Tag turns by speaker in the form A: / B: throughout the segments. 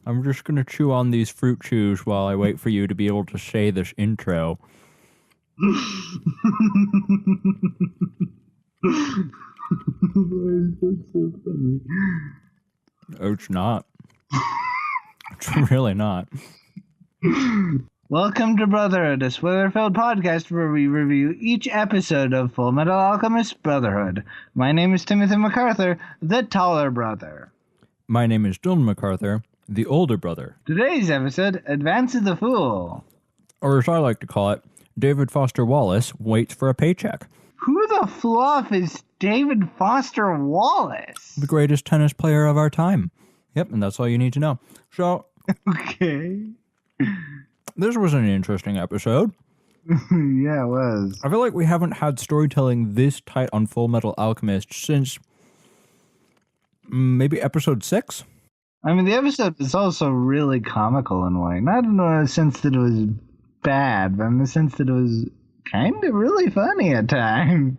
A: I'm just going to chew on these fruit chews while I wait for you to be able to say this intro.
B: That's so funny.
A: Oh, it's not. It's really not.
B: Welcome to Brotherhood, a spoiler-filled podcast where we review each episode of Full Metal Alchemist Brotherhood. My name is Timothy MacArthur, the taller brother.
A: My name is Dylan MacArthur, the older brother.
B: Today's episode, Advance of the Fool.
A: Or as I like to call it, David Foster Wallace waits for a paycheck.
B: Who the fluff is David Foster Wallace?
A: The greatest tennis player of our time. Yep, and that's all you need to know. So,
B: Okay.
A: this was an interesting episode.
B: Yeah, it was.
A: I feel like we haven't had storytelling this tight on Full Metal Alchemist since maybe episode 6?
B: I mean, the episode is also really comical in a way. Not in the sense that it was bad, but in the sense that it was kind of really funny at times.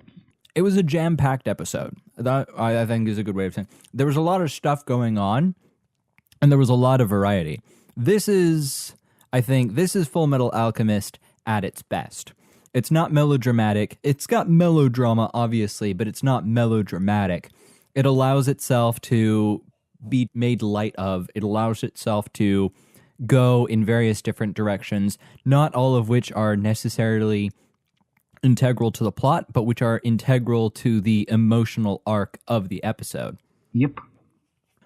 A: It was a jam-packed episode. That, I think, is a good way of saying it. There was a lot of stuff going on, and there was a lot of variety. This is Full Metal Alchemist at its best. It's not melodramatic. It's got melodrama, obviously, but it's not melodramatic. It allows itself to be made light of. It allows itself to go in various different directions, not all of which are necessarily integral to the plot, but which are integral to the emotional arc of the episode.
B: Yep.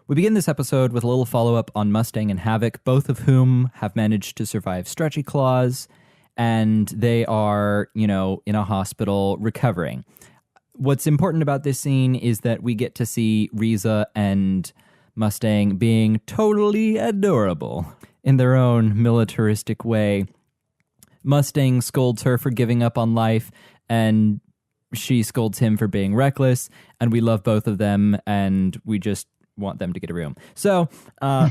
A: We begin this episode with a little follow-up on Mustang and Havoc, both of whom have managed to survive stretchy claws, and they are, in a hospital recovering. What's important about this scene is that we get to see Riza and Mustang being totally adorable in their own militaristic way. Mustang scolds her for giving up on life, and she scolds him for being reckless, and we love both of them, and we just want them to get a room. So,
B: and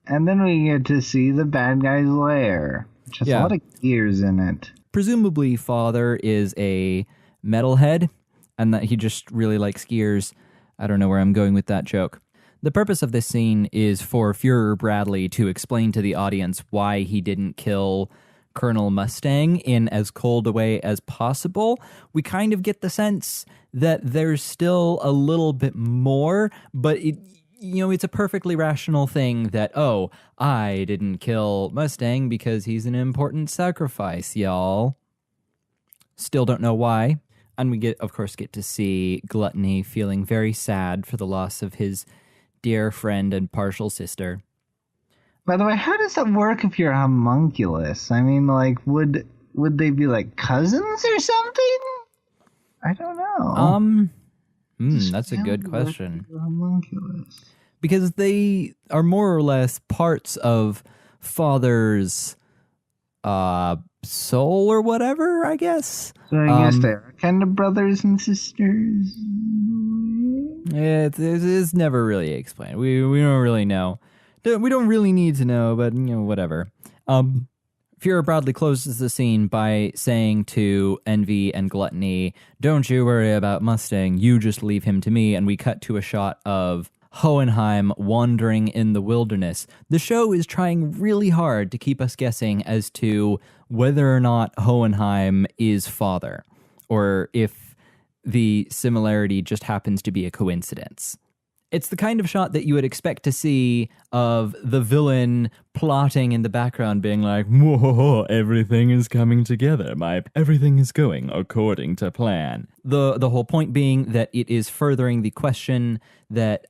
B: then we get to see the bad guy's lair, which has a lot of gears in it.
A: Presumably, Father is a metalhead, and that he just really likes gears. I don't know where I'm going with that joke. The purpose of this scene is for Führer Bradley to explain to the audience why he didn't kill Colonel Mustang in as cold a way as possible. We kind of get the sense that there's still a little bit more, but it's a perfectly rational thing that, oh, I didn't kill Mustang because he's an important sacrifice, y'all. Still don't know why. And we of course, get to see Gluttony feeling very sad for the loss of his dear friend and partial sister.
B: By the way, how does that work if you're a homunculus? I mean, like, would they be like cousins or something? I don't know.
A: That's a good question.
B: Homunculus.
A: Because they are more or less parts of Father's soul or whatever, I guess.
B: So I guess they're kind of brothers and sisters.
A: It's never really explained. We don't really know. We don't really need to know, but, whatever. Führer Bradley closes the scene by saying to Envy and Gluttony, "Don't you worry about Mustang, you just leave him to me," and we cut to a shot of Hohenheim wandering in the wilderness. The show is trying really hard to keep us guessing as to whether or not Hohenheim is Father, or if the similarity just happens to be a coincidence. It's the kind of shot that you would expect to see of the villain plotting in the background being like, "Whoa, everything is coming together. Everything is going according to plan." The whole point being that it is furthering the question that,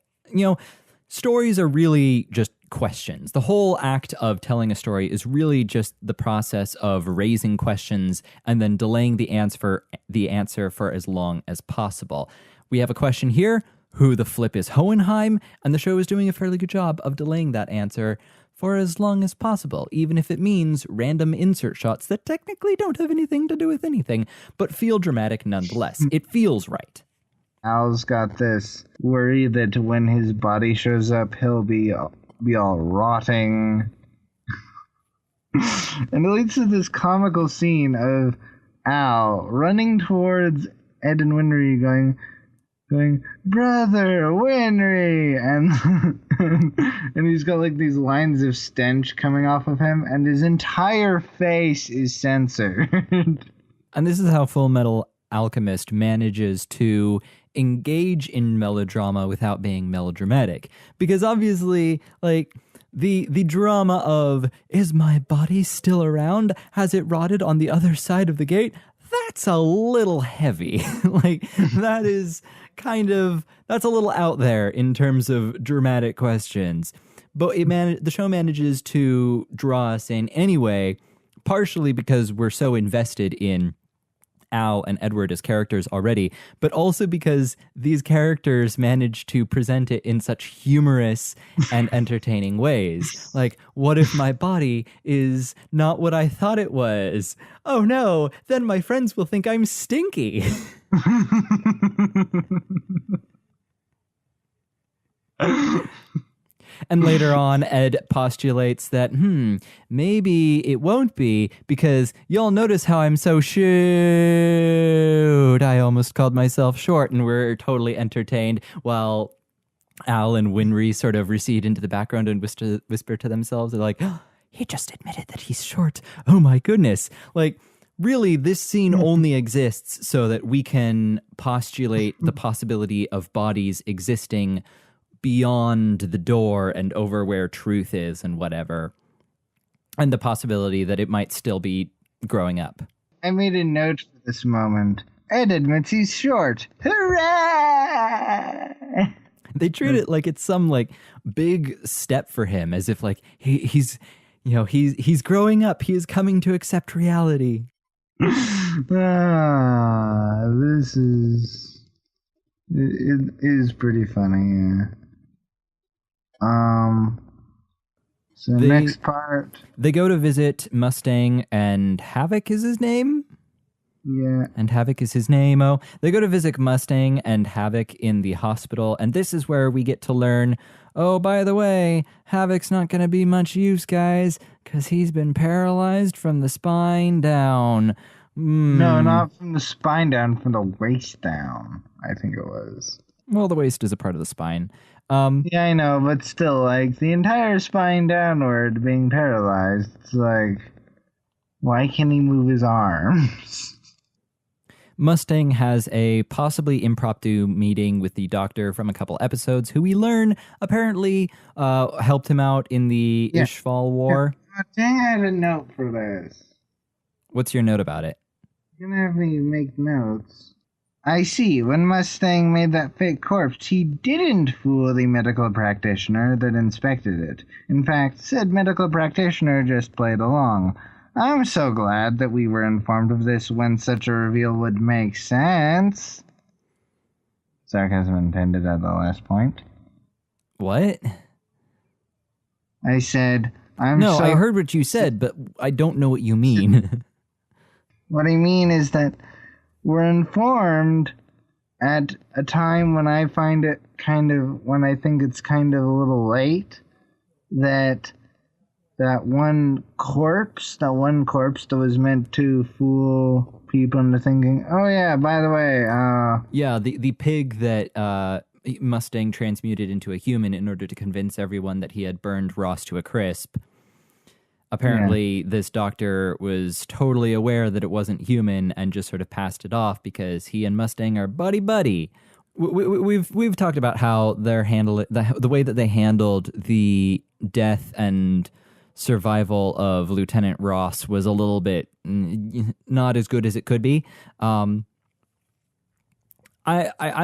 A: stories are really just questions. The whole act of telling a story is really just the process of raising questions and then delaying the answer for as long as possible. We have a question here. Who the flip is Hohenheim? And the show is doing a fairly good job of delaying that answer for as long as possible, even if it means random insert shots that technically don't have anything to do with anything, but feel dramatic nonetheless. It feels right.
B: Al's got this worry that when his body shows up, he'll be all rotting. And it leads to this comical scene of Al running towards Ed and Winry going, going, "Brother Winry," and he's got like these lines of stench coming off of him, and his entire face is censored.
A: And this is how Full Metal Alchemist manages to engage in melodrama without being melodramatic. Because obviously, like, the drama of, is my body still around? Has it rotted on the other side of the gate? That's a little heavy. Like, that's a little out there in terms of dramatic questions. But the show manages to draw us in anyway, partially because we're so invested in Al and Edward as characters already, but also because these characters manage to present it in such humorous and entertaining ways. Like, what if my body is not what I thought it was? Oh no, then my friends will think I'm stinky. And later on, Ed postulates that, maybe it won't be, because y'all notice how I'm so shoot. I almost called myself short, and we're totally entertained while Al and Winry sort of recede into the background and whisper to themselves. They're like, oh, he just admitted that he's short. Oh my goodness. Like, really, this scene only exists so that we can postulate the possibility of bodies existing beyond the door and over where truth is and whatever. And the possibility that it might still be growing up.
B: I made a note for this moment. Ed admits he's short. Hooray!
A: They treat it like it's some like big step for him, as if like he's growing up. He is coming to accept reality.
B: This is it is pretty funny. Yeah. So next part,
A: they go to visit Mustang, and Havoc is his name.
B: Yeah.
A: And Havoc is his name. Oh, they go to visit Mustang and Havoc in the hospital, and this is where we get to learn, oh, by the way, Havoc's not going to be much use, guys, because he's been paralyzed from the spine down.
B: No, not from the spine down, from the waist down, I think it was.
A: Well, the waist is a part of the spine.
B: Yeah, I know, but still, like, the entire spine downward being paralyzed, it's like, why can't he move his arms?
A: Mustang has a possibly impromptu meeting with the doctor from a couple episodes, who we learn apparently helped him out in the Ishval War.
B: Yeah. Dang, I had a note for this.
A: What's your note about it?
B: You're gonna have me make notes. I see. When Mustang made that fake corpse, he didn't fool the medical practitioner that inspected it. In fact, said medical practitioner just played along. I'm so glad that we were informed of this when such a reveal would make sense. Sarcasm intended at the last point.
A: What?
B: I said,
A: I heard what you said, but I don't know what you mean.
B: What I mean is that we're informed at a time when I find it when I think it's kind of a little late, that one corpse that was meant to fool people into thinking, oh yeah, by the way,
A: yeah, the pig that Mustang transmuted into a human in order to convince everyone that he had burned Ross to a crisp. Apparently, this doctor was totally aware that it wasn't human and just sort of passed it off because he and Mustang are buddy-buddy. We've talked about how the way that they handled the death and survival of Lieutenant Ross was a little bit not as good as it could be. I'm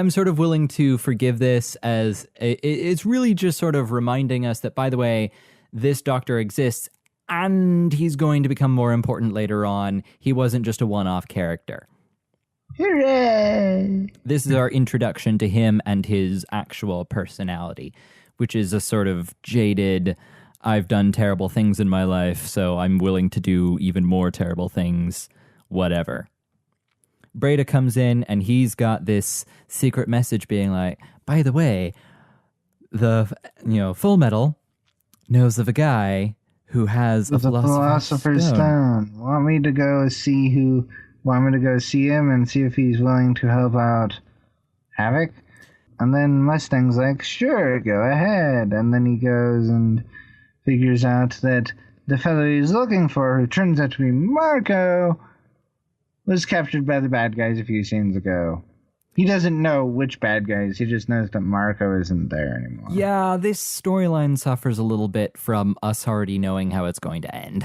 A: sort of willing to forgive this, as it's really just sort of reminding us that, by the way, this doctor exists and he's going to become more important later on. He wasn't just a one-off character.
B: Hooray!
A: This is our introduction to him and his actual personality, which is a sort of jaded, I've done terrible things in my life, so I'm willing to do even more terrible things, whatever. Breda comes in, and he's got this secret message being like, by the way, Full Metal knows of a guy who has a philosopher's stone.
B: Want me to go see him and see if he's willing to help out Havoc? And then Mustang's like, sure, go ahead. And then he goes and figures out that the fellow he's looking for, who turns out to be Marco, was captured by the bad guys a few scenes ago. He doesn't know which bad guys, he just knows that Marco isn't there anymore.
A: Yeah, this storyline suffers a little bit from us already knowing how it's going to end.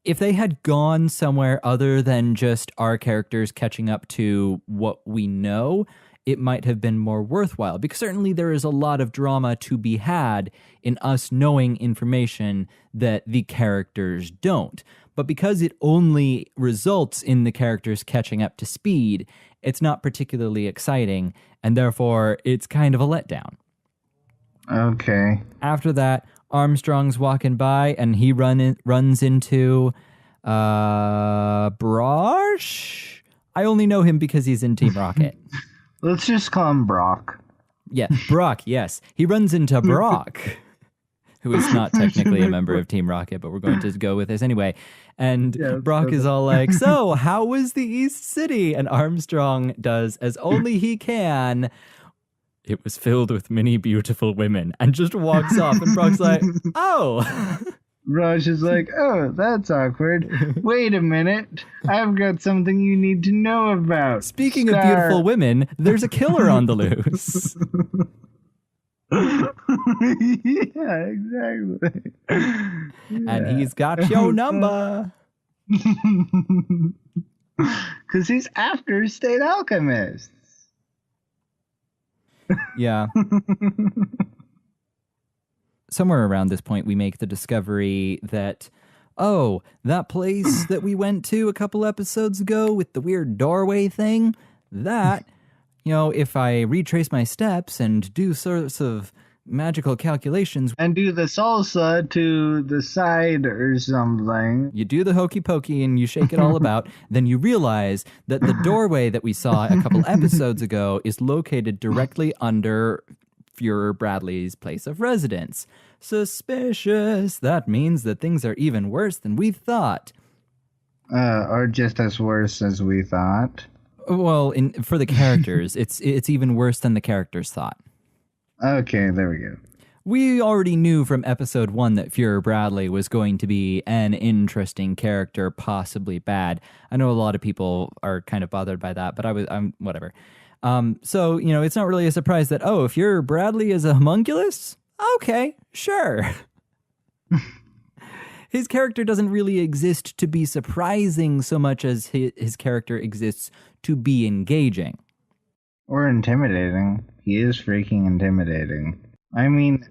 A: If they had gone somewhere other than just our characters catching up to what we know, it might have been more worthwhile, because certainly there is a lot of drama to be had in us knowing information that the characters don't. But because it only results in the characters catching up to speed, it's not particularly exciting, and therefore it's kind of a letdown.
B: Okay.
A: After that, Armstrong's walking by, and he runs into Brosh? I only know him because he's in Team Rocket.
B: Let's just call him Brock.
A: Yeah, Brock, yes. He runs into Brock, who is not technically a member of Team Rocket, but we're going to go with this anyway. And yeah, Brock is all like, so, how was the East City? And Armstrong does, as only he can, it was filled with many beautiful women, and just walks off. And Brock's like, oh.
B: Raj is like, oh, that's awkward. Wait a minute. I've got something you need to know about.
A: Speaking of beautiful women, there's a killer on the loose.
B: Yeah, exactly.
A: And he's got your number.
B: Because he's after state alchemists.
A: Yeah. Somewhere around this point, we make the discovery that, oh, that place that we went to a couple episodes ago with the weird doorway thing, that, if I retrace my steps and do sorts of magical calculations.
B: And do the salsa to the side or something.
A: You do the hokey pokey and you shake it all about, then you realize that the doorway that we saw a couple episodes ago is located directly under Fuhrer Bradley's place of residence. Suspicious. That means that things are even worse than we thought.
B: Or just as worse as we thought.
A: Well, for the characters, it's even worse than the characters thought.
B: Okay, there we go.
A: We already knew from episode 1 that Fuhrer Bradley was going to be an interesting character, possibly bad. I know a lot of people are kind of bothered by that, but I'm whatever. So, it's not really a surprise that, if Fuhrer Bradley is a homunculus, okay, sure. His character doesn't really exist to be surprising so much as his character exists to be engaging.
B: Or intimidating. He is freaking intimidating. I mean,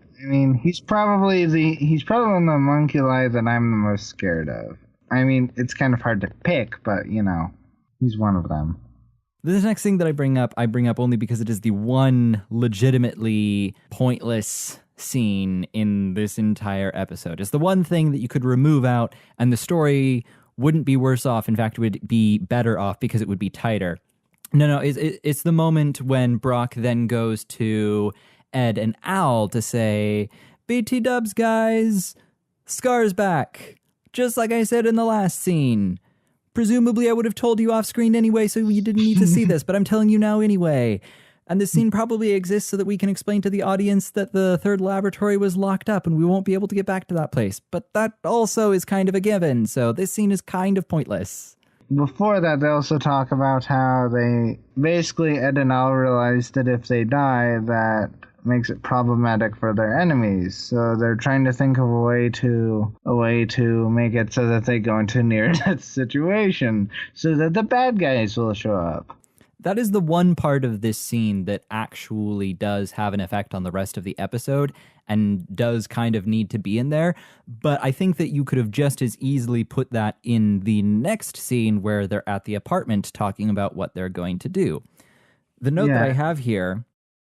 B: he's probably one of the homunculi that I'm the most scared of. I mean, it's kind of hard to pick, but, he's one of them.
A: This next thing that I bring up only because it is the one legitimately pointless scene in this entire episode. It's the one thing that you could remove out, and the story wouldn't be worse off. In fact, it would be better off because it would be tighter. No, it's the moment when Brock then goes to Ed and Al to say, BT dubs, guys, Scar's back. Just like I said in the last scene. Presumably I would have told you off screen anyway, so you didn't need to see this, but I'm telling you now anyway. And this scene probably exists so that we can explain to the audience that the third laboratory was locked up and we won't be able to get back to that place. But that also is kind of a given, so this scene is kind of pointless.
B: Before that, they also talk about how basically Ed and Al realize that if they die, that makes it problematic for their enemies. So they're trying to think of a way to make it so that they go into a near-death situation, so that the bad guys will show up.
A: That is the one part of this scene that actually does have an effect on the rest of the episode and does kind of need to be in there. But I think that you could have just as easily put that in the next scene where they're at the apartment talking about what they're going to do. The note that I have here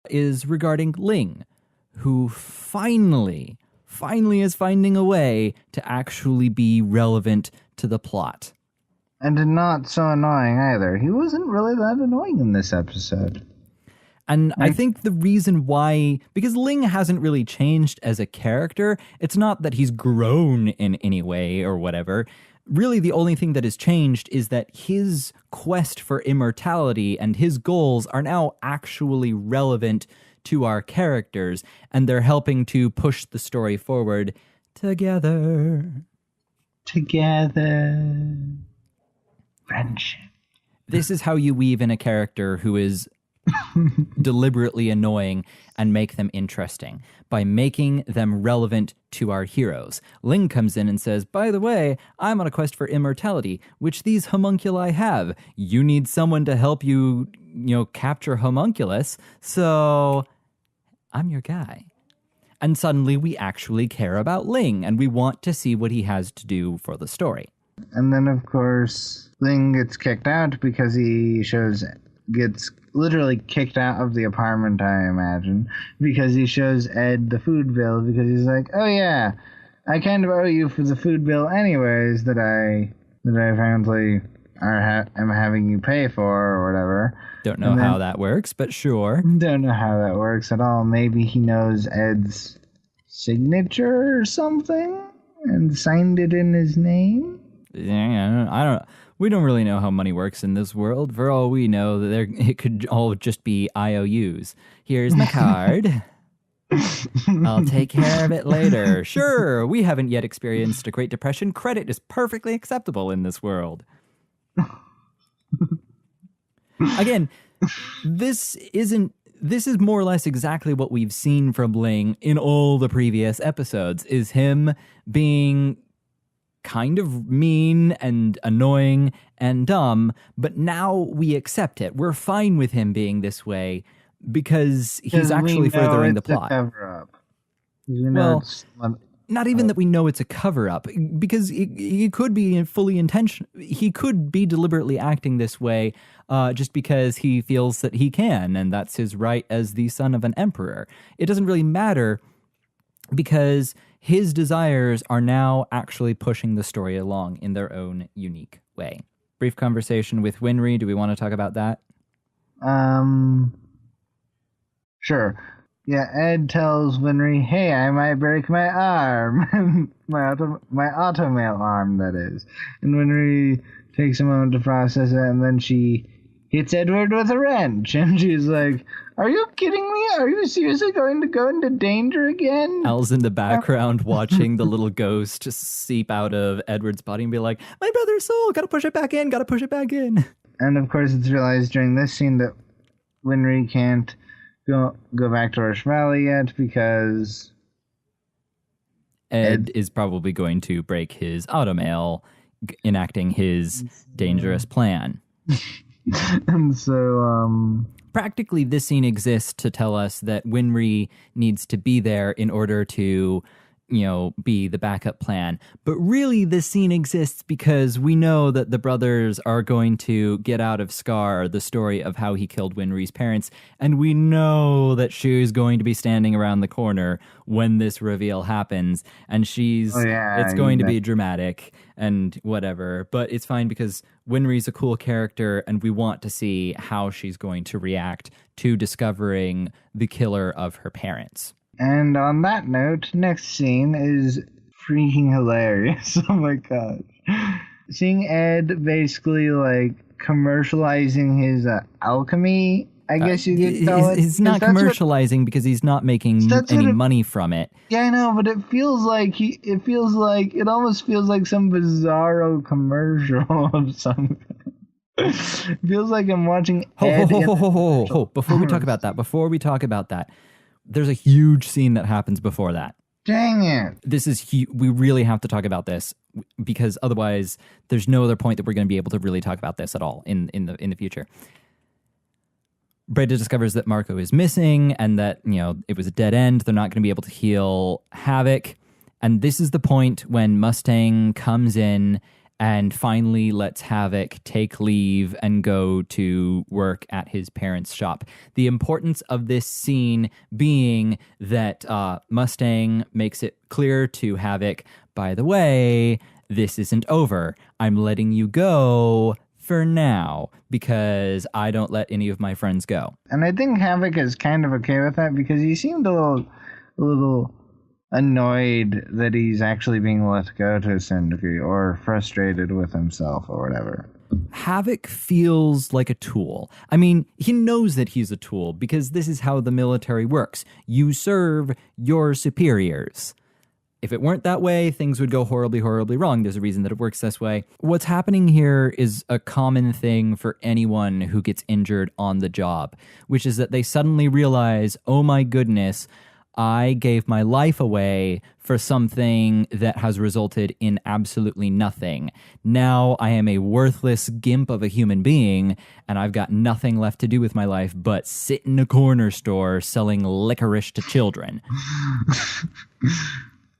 A: is regarding Ling, who finally is finding a way to actually be relevant to the plot.
B: And not so annoying either. He wasn't really that annoying in this episode.
A: And I think the reason why, because Ling hasn't really changed as a character, it's not that he's grown in any way or whatever. Really, the only thing that has changed is that his quest for immortality and his goals are now actually relevant to our characters, and they're helping to push the story forward together.
B: Together. Friendship.
A: This is how you weave in a character who is deliberately annoying and make them interesting, by making them relevant to our heroes. Ling comes in and says, by the way, I'm on a quest for immortality, which these homunculi have. You need someone to help you, capture homunculus, so I'm your guy. And suddenly we actually care about Ling, and we want to see what he has to do for the story.
B: And then, of course, Ling gets kicked out because gets literally kicked out of the apartment, I imagine, because he shows Ed the food bill, because he's like, oh yeah, I kind of owe you for the food bill anyways that I apparently am having you pay for or whatever.
A: Don't know how that works, but sure.
B: Don't know how that works at all. Maybe he knows Ed's signature or something and signed it in his name?
A: Yeah, I don't. We don't really know how money works in this world. For all we know, it could all just be IOUs. Here's my card. I'll take care of it later. Sure, we haven't yet experienced a Great Depression. Credit is perfectly acceptable in this world. Again, this is more or less exactly what we've seen from Ling in all the previous episodes, is him being kind of mean and annoying and dumb, but now we accept it. We're fine with him being this way because he's actually furthering the plot.
B: Cover-up.
A: Not even that we know it's a cover-up, because he could be fully intentional. He could be deliberately acting this way just because he feels that he can, and that's his right as the son of an emperor. It doesn't really matter, because his desires are now actually pushing the story along in their own unique way. Brief conversation with Winry. Do we want to talk about that?
B: Sure. Yeah, Ed tells Winry, hey, I might break my arm. my automail arm, that is. And Winry takes a moment to process it, and then she hits Edward with a wrench. And she's like, are you kidding me? Are you seriously going to go into danger again?
A: Al's in the background watching the little ghost just seep out of Edward's body and be like, my brother's soul, gotta push it back in.
B: And of course it's realized during this scene that Winry can't go back to Rush Valley yet because
A: Ed is probably going to break his automail, enacting his dangerous plan.
B: And so,
A: practically, this scene exists to tell us that Winry needs to be there in order to, be the backup plan. But really, this scene exists because we know that the brothers are going to get out of Scar the story of how he killed Winry's parents, and we know that she's going to be standing around the corner when this reveal happens, and it's going to be dramatic and whatever, but it's fine because Winry's a cool character, and we want to see how she's going to react to discovering the killer of her parents.
B: And on that note, next scene is freaking hilarious. Oh my gosh. Seeing Ed basically commercializing his alchemy, I guess you could call it.
A: He's not commercializing because he's not making any money from it.
B: Yeah, I know, but it almost feels like some bizarro commercial of something. It feels like I'm watching Ed.
A: Before we talk about that, there's a huge scene that happens before that.
B: Dang it.
A: This is we really have to talk about this, because otherwise there's no other point that we're going to be able to really talk about this at all in the future. Breda discovers that Marco is missing and that, it was a dead end. They're not going to be able to heal Havoc. And this is the point when Mustang comes in and finally lets Havoc take leave and go to work at his parents' shop. The importance of this scene being that Mustang makes it clear to Havoc, by the way, this isn't over. I'm letting you go for now because I don't let any of my friends go.
B: And I think Havoc is kind of okay with that because he seemed a little annoyed that he's actually being let go to a certain degree, or frustrated with himself or whatever.
A: Havoc feels like a tool. I mean, he knows that he's a tool because this is how the military works. You serve your superiors. If it weren't that way, things would go horribly, horribly wrong. There's a reason that it works this way. What's happening here is a common thing for anyone who gets injured on the job, which is that they suddenly realize, oh my goodness, I gave my life away for something that has resulted in absolutely nothing. Now I am a worthless gimp of a human being, and I've got nothing left to do with my life but sit in a corner store selling licorice to children.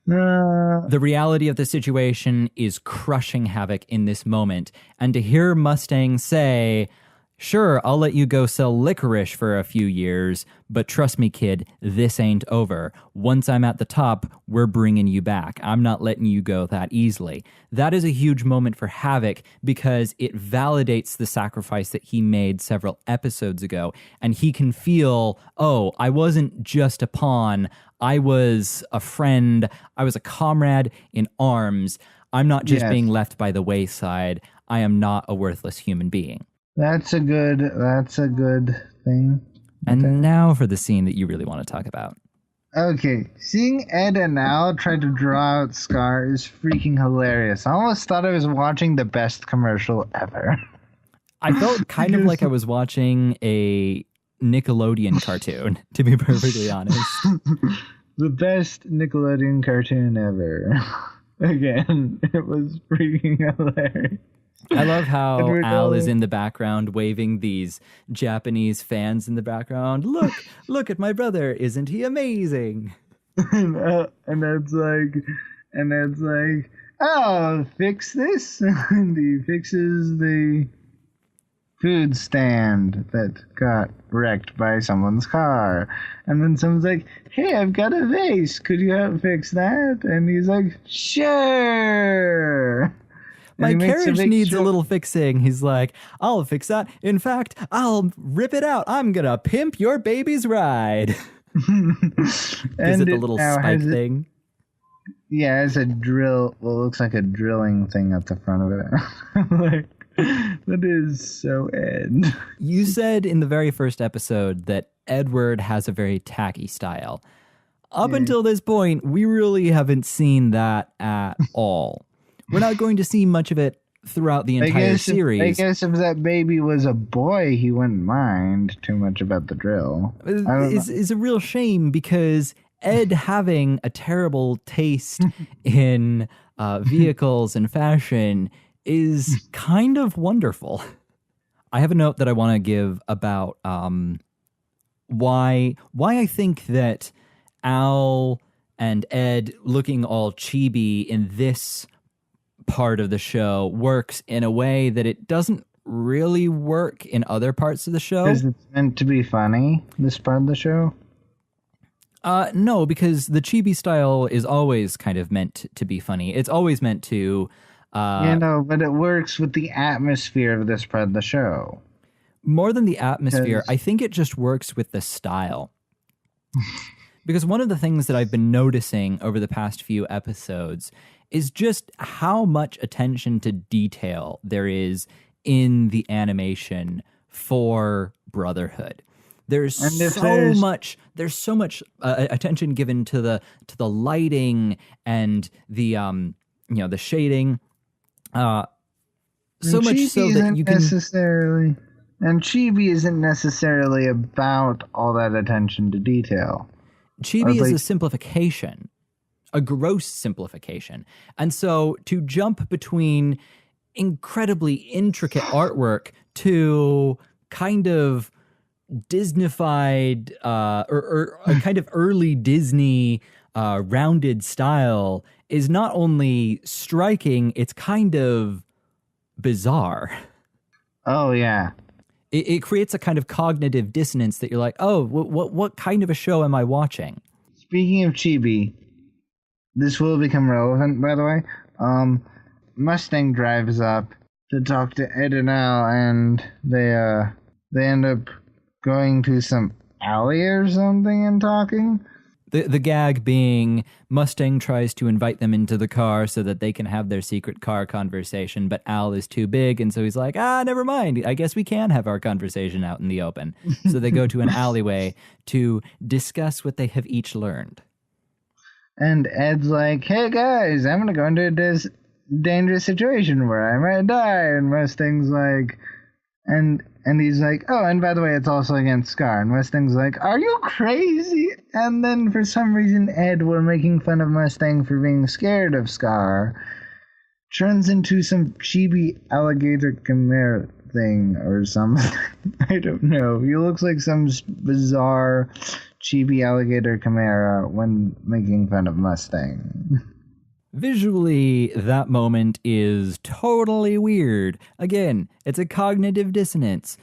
A: The reality of the situation is crushing Havoc in this moment, and to hear Mustang say, sure, I'll let you go sell licorice for a few years, but trust me, kid, this ain't over. Once I'm at the top, we're bringing you back. I'm not letting you go that easily. That is a huge moment for Havoc because it validates the sacrifice that he made several episodes ago, and he can feel, oh, I wasn't just a pawn. I was a friend. I was a comrade in arms. I'm not just being left by the wayside. I am not a worthless human being.
B: That's a good thing.
A: And now for the scene that you really want to talk about.
B: Okay, seeing Ed and Al try to draw out Scar is freaking hilarious. I almost thought I was watching the best commercial ever.
A: I felt kind of like I was watching a Nickelodeon cartoon, to be perfectly honest.
B: The best Nickelodeon cartoon ever. Again, it was freaking hilarious.
A: I love how Al is in the background waving these Japanese fans in the background. Look at my brother. Isn't he amazing?
B: and Ed's like, oh, fix this? And he fixes the food stand that got wrecked by someone's car. And then someone's like, hey, I've got a vase. Could you help fix that? And he's like, sure.
A: My carriage needs a little fixing. He's like, I'll fix that. In fact, I'll rip it out. I'm going to pimp your baby's ride. Is it the little spike thing?
B: Yeah, it's a drill. Well, it looks like a drilling thing at the front of it. Like, that is so Ed.
A: You said in the very first episode that Edward has a very tacky style. Up until this point, we really haven't seen that at all. We're not going to see much of it throughout the entire series.
B: I guess if that baby was a boy, he wouldn't mind too much about the drill.
A: It's a real shame because Ed having a terrible taste in vehicles and fashion is kind of wonderful. I have a note that I want to give about why I think that Al and Ed looking all chibi in this part of the show works in a way that it doesn't really work in other parts of the show.
B: Is it meant to be funny, this part of the show?
A: No, because the chibi style is always kind of meant to be funny. It's always meant to...
B: but it works with the atmosphere of this part of the show.
A: More than the atmosphere, I think it just works with the style. Because one of the things that I've been noticing over the past few episodes is just how much attention to detail there is in the animation for Brotherhood. There's so much attention given to the lighting and the the shading. So much so that you can necessarily,
B: and chibi isn't necessarily about all that attention to detail.
A: Chibi is a simplification. A gross simplification. And so to jump between incredibly intricate artwork to kind of Disneyfied or a kind of early Disney rounded style is not only striking, it's kind of bizarre.
B: Oh, yeah.
A: It creates a kind of cognitive dissonance that you're like, oh, what kind of a show am I watching?
B: Speaking of chibi, this will become relevant, by the way. Mustang drives up to talk to Ed and Al, and they end up going to some alley or something and talking.
A: The gag being Mustang tries to invite them into the car so that they can have their secret car conversation, but Al is too big, and so he's like, never mind. I guess we can have our conversation out in the open. So they go to an alleyway to discuss what they have each learned.
B: And Ed's like, hey guys, I'm gonna go into this dangerous situation where I might die. And Mustang's like, and he's like, oh, and by the way, it's also against Scar. And Mustang's like, are you crazy? And then for some reason, Ed, while making fun of Mustang for being scared of Scar, turns into some chibi alligator chimera thing or something. I don't know. He looks like some bizarre chibi alligator chimera when making fun of Mustang.
A: Visually, that moment is totally weird. Again, it's a cognitive dissonance.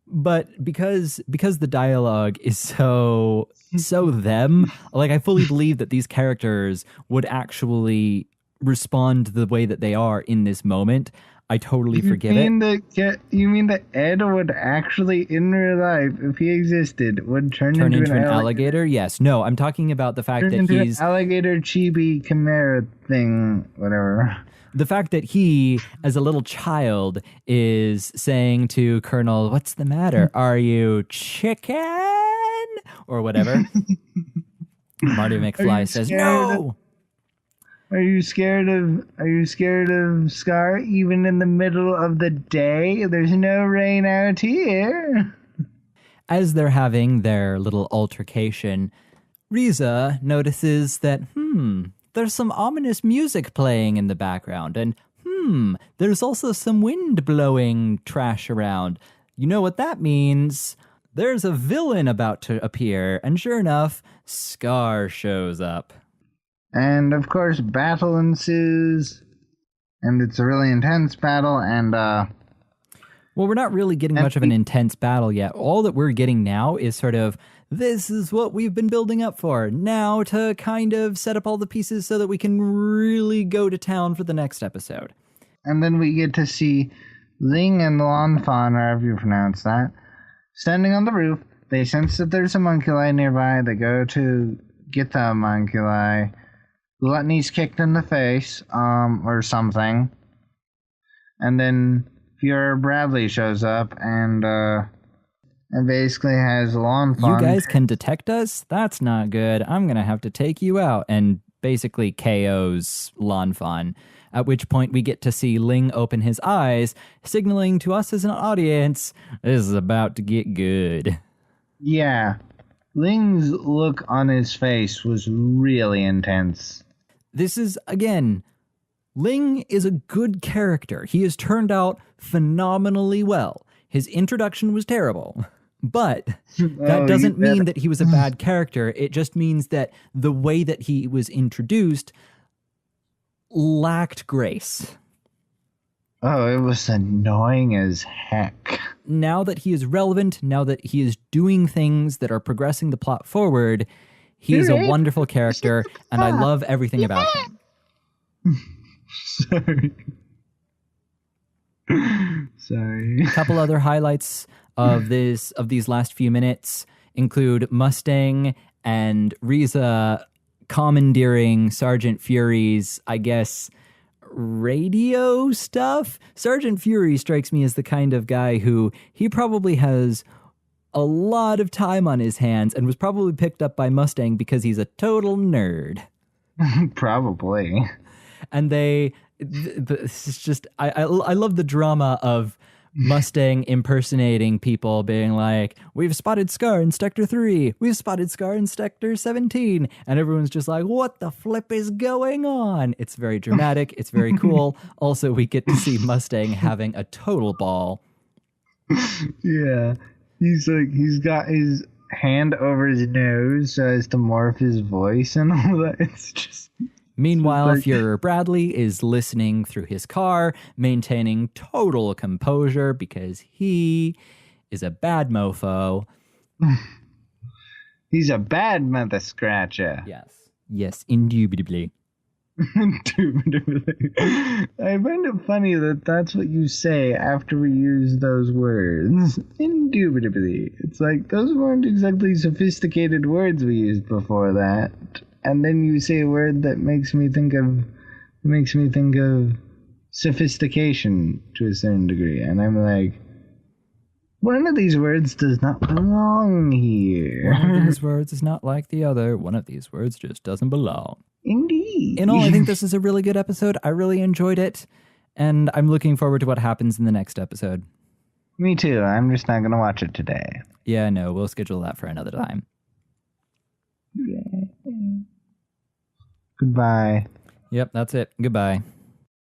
A: But because the dialogue is so them, like I fully believe that these characters would actually respond the way that they are in this moment. I totally forgive it.
B: You mean that Ed would actually, in real life, if he existed, would turn into an
A: alligator? Yes. No, I'm talking about the fact that he's...
B: an alligator chibi chimera thing, whatever.
A: The fact that he, as a little child, is saying to Colonel, what's the matter? Are you chicken? Or whatever. Marty McFly says, no!
B: Are you scared of Scar even in the middle of the day? There's no rain out here.
A: As they're having their little altercation, Riza notices that, there's some ominous music playing in the background, and there's also some wind blowing trash around. You know what that means? There's a villain about to appear, and sure enough, Scar shows up.
B: And of course, battle ensues, and it's a really intense battle, and
A: well, we're not really getting much of an intense battle yet. All that we're getting now is sort of, this is what we've been building up for, now to kind of set up all the pieces so that we can really go to town for the next episode.
B: And then we get to see Ling and Lanfan, or however you pronounce that, standing on the roof. They sense that there's a homunculi nearby. They go to get the homunculi. Gluttony's kicked in the face, or something. And then Fuhrer Bradley shows up and basically has Lanfan.
A: You guys can detect us? That's not good. I'm going to have to take you out. And basically KOs Lanfan. At which point we get to see Ling open his eyes, signaling to us as an audience, this is about to get good.
B: Yeah. Ling's look on his face was really intense.
A: This is, again, Ling is a good character. He has turned out phenomenally well. His introduction was terrible, but that doesn't mean that he was a bad character. It just means that the way that he was introduced lacked grace.
B: Oh, it was annoying as heck.
A: Now that he is relevant, now that he is doing things that are progressing the plot forward, he is a wonderful character, and I love everything about him.
B: Sorry.
A: A couple other highlights of these last few minutes include Mustang and Riza commandeering Sergeant Fury's, I guess, radio stuff. Sergeant Fury strikes me as the kind of guy who he probably has a lot of time on his hands and was probably picked up by Mustang because he's a total nerd.
B: Probably.
A: And this is just, I love the drama of Mustang impersonating people, being like, we've spotted Scar in Sector 3, we've spotted Scar in Sector 17, and everyone's just like, what the flip is going on? It's very dramatic, it's very cool. Also, we get to see Mustang having a total ball.
B: Yeah. He's got his hand over his nose so as to morph his voice and all that. It's just...
A: Meanwhile, Fuhrer Bradley is listening through his car, maintaining total composure because he is a bad mofo.
B: He's a bad mother scratcher.
A: Yes, indubitably.
B: Indubitably. I find it funny that that's what you say after we use those words. Indubitably. It's like those weren't exactly sophisticated words we used before that. And then you say a word that makes me think of sophistication to a certain degree. And I'm like, one of these words does not belong here.
A: One of these words is not like the other. One of these words just doesn't belong.
B: Indeed.
A: In all, I think this is a really good episode. I really enjoyed it, and I'm looking forward to what happens in the next episode.
B: Me too. I'm just not going to watch it today.
A: Yeah, no, we'll schedule that for another time.
B: Yeah. Goodbye.
A: Yep, that's it. Goodbye.